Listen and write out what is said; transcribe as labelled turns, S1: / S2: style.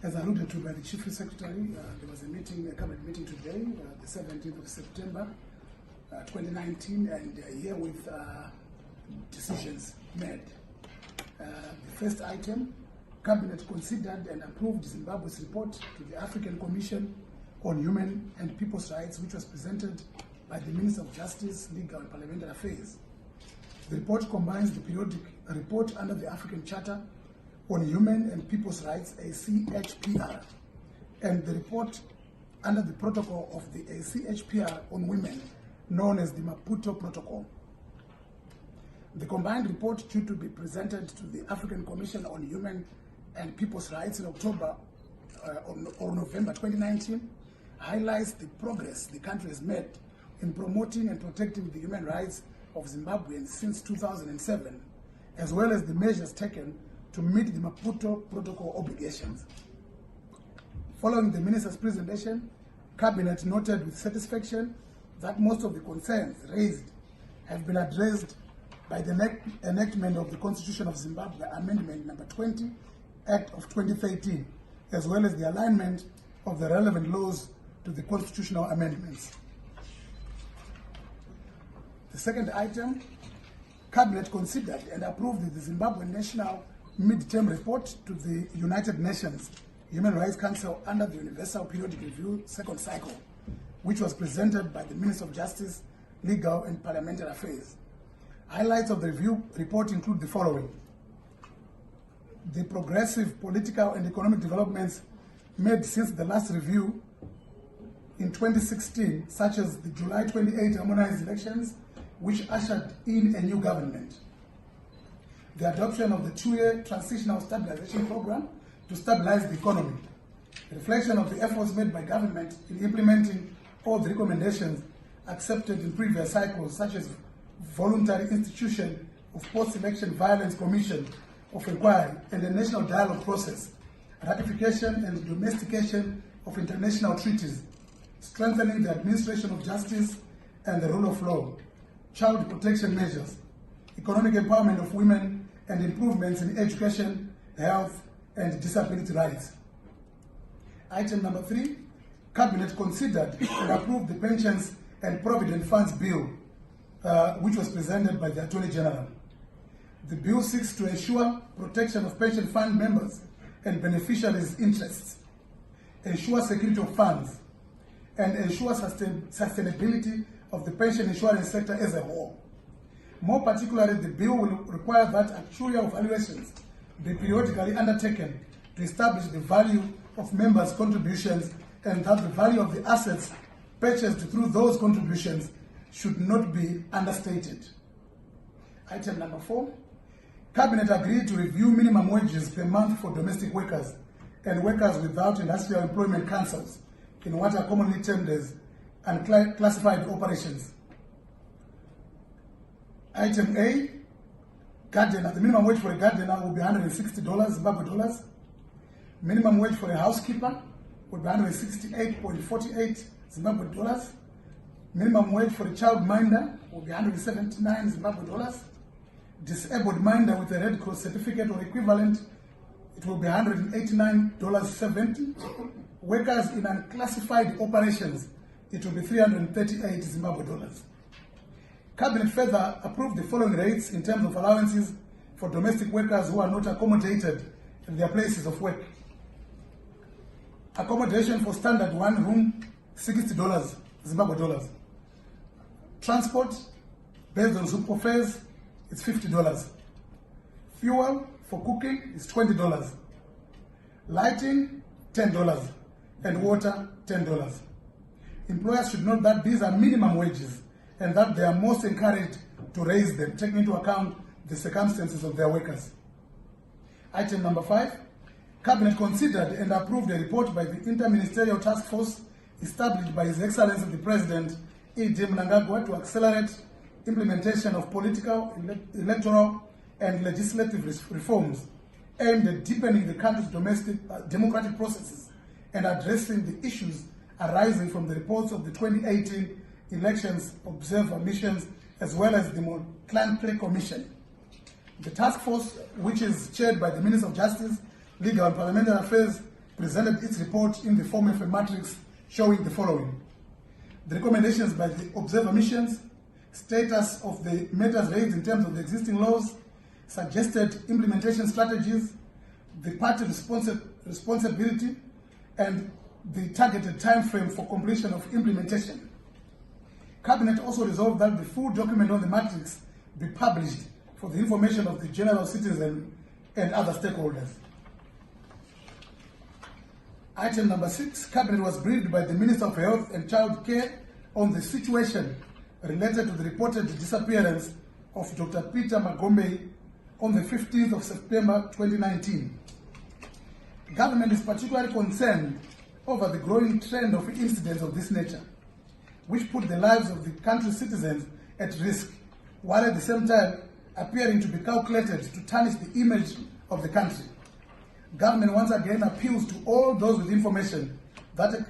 S1: As alluded to by the Chief Secretary, there was a cabinet meeting today, the 17th of September 2019, and here with decisions made. The first item, Cabinet considered and approved Zimbabwe's report to the African Commission on Human and People's Rights, which was presented by the Minister of Justice, Legal and Parliamentary Affairs. The report combines the periodic report under the African Charter on Human and People's Rights, ACHPR, and the report under the protocol of the ACHPR on women, known as the Maputo Protocol. The combined report, due to be presented to the African Commission on Human and People's Rights in October or November 2019, highlights the progress the country has made in promoting and protecting the human rights of Zimbabweans since 2007, as well as the measures taken to meet the Maputo Protocol obligations. Following the Minister's presentation, Cabinet noted with satisfaction that most of the concerns raised have been addressed by the enactment of the Constitution of Zimbabwe, Amendment Number 20, Act of 2013, as well as the alignment of the relevant laws to the constitutional amendments. The second item, Cabinet considered and approved the Zimbabwe National Mid-Term Report to the United Nations Human Rights Council under the Universal Periodic Review second cycle, which was presented by the Minister of Justice, Legal and Parliamentary Affairs. Highlights of the review report include the following: the progressive political and economic developments made since the last review in 2016, such as the July 28 harmonized elections, which ushered in a new government. The adoption of the 2-year transitional stabilization program to stabilize the economy. The reflection of the efforts made by government in implementing all the recommendations accepted in previous cycles, such as voluntary institution of post-election violence commission of inquiry and the national dialogue process, ratification and domestication of international treaties, strengthening the administration of justice and the rule of law, child protection measures, economic empowerment of women, and improvements in education, health, and disability rights. Item number 3, Cabinet considered and approved the Pensions and Provident Funds Bill, which was presented by the Attorney General. The bill seeks to ensure protection of pension fund members and beneficiaries' interests, ensure security of funds, and ensure sustainability of the pension insurance sector as a whole. More particularly, the bill will require that actuarial valuations be periodically undertaken to establish the value of members' contributions, and that the value of the assets purchased through those contributions should not be understated. Item number 4, Cabinet agreed to review minimum wages per month for domestic workers and workers without industrial employment councils in what are commonly termed as unclassified operations. Item A, gardener. The minimum wage for a gardener will be $160 Zimbabwe dollars. Minimum wage for a housekeeper will be $168.48 Zimbabwe dollars. Minimum wage for a child minder will be $179 Zimbabwe dollars. Disabled minder with a Red Cross certificate or equivalent, it will be $189.70. Workers in unclassified operations, it will be $338 Zimbabwe dollars. Cabinet further approved the following rates in terms of allowances for domestic workers who are not accommodated in their places of work. Accommodation for standard one room, $60 Zimbabwe dollars. Transport based on Zupo fares, it's $50. Fuel for cooking is $20. Lighting, $10. And water, $10. Employers should note that these are minimum wages and that they are most encouraged to raise them, taking into account the circumstances of their workers. Item number 5, Cabinet considered and approved a report by the Interministerial Task Force established by His Excellency the President, E.D. Mnangagwa, to accelerate implementation of political, electoral, and legislative reforms aimed at deepening the country's democratic processes and addressing the issues arising from the reports of the 2018 elections observer missions, as well as the Motlanthe Commission. The task force, which is chaired by the Minister of Justice, Legal and Parliamentary Affairs, presented its report in the form of a matrix showing the following: the recommendations by the observer missions, status of the matters raised in terms of the existing laws, suggested implementation strategies, the party responsibility, and the targeted time frame for completion of implementation. Cabinet also resolved that the full document on the matrix be published for the information of the general citizen and other stakeholders. Item number 6, Cabinet was briefed by the Minister of Health and Child Care on the situation related to the reported disappearance of Dr. Peter Magombe on the 15th of September 2019. Government is particularly concerned over the growing trend of incidents of this nature, which put the lives of the country's citizens at risk, while at the same time appearing to be calculated to tarnish the image of the country. Government once again appeals to all those with information that